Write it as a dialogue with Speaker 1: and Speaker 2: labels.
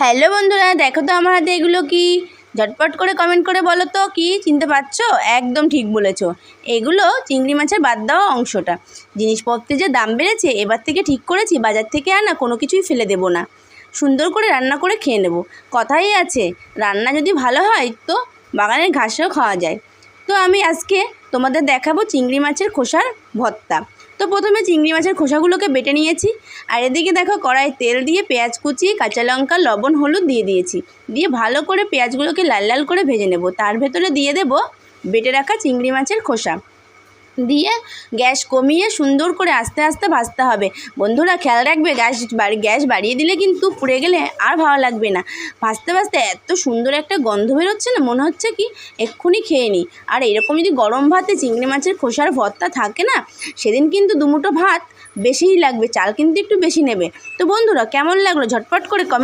Speaker 1: Hello বন্ধুরা, দেখো তো আমার হাতে এগুলো কি। ঝটপট করে কমেন্ট করে বলো তো কি চিনতে পারছো? একদম ঠিক বলেছো, এগুলো চিংড়ি মাছের বাদ দেওয়া অংশটা। জিনিসপত্রের যে দাম বেড়েছে, এবার থেকে ঠিক করেছি বাজার থেকে আনা কোনো কিছুই ফেলে দেবো না, সুন্দর করে রান্না করে খেয়ে নেব। কথাই আছে, রান্না যদি ভালো হয় তো বাগানের ঘাসেও খাওয়া যায়। তো আমি আজকে তোমাদের দেখাবো চিংড়ি মাছের খোসার ভর্তা। তো প্রথমে চিংড়ি মাছের খোসাগুলোকে বেটে নিয়েছি, আর এদিকে দেখো কড়াই তেল দিয়ে পেঁয়াজ কুচি, কাঁচা লঙ্কা, লবণ, হলুদ দিয়ে দিয়েছি। দিয়ে ভালো করে পেঁয়াজগুলোকে লাল লাল করে ভেজে নেব। তার ভেতরে দিয়ে দেব বেটে রাখা চিংড়ি মাছের খোসা, দিয়ে গ্যাস কমিয়ে সুন্দর করে আস্তে আস্তে ভাজতে হবে। বন্ধুরা খেয়াল রাখবে, গ্যাস বাড়িয়ে দিলে কিন্তু পুড়ে গেলে আর ভালো লাগবে না। ভাজতে ভাজতে এত সুন্দর একটা গন্ধ বেরোচ্ছে না, মনে হচ্ছে কি এক্ষুনি খেয়ে নিই। আর এরকম যদি গরম ভাতে চিংড়ি মাছের খোসার ভর্তা থাকে না, সেদিন কিন্তু দুমুঠো ভাত বেশিই লাগবে, চাল কিন্তু একটু বেশি নেবে। তো বন্ধুরা কেমন লাগলো ঝটপট করে কমেন্ট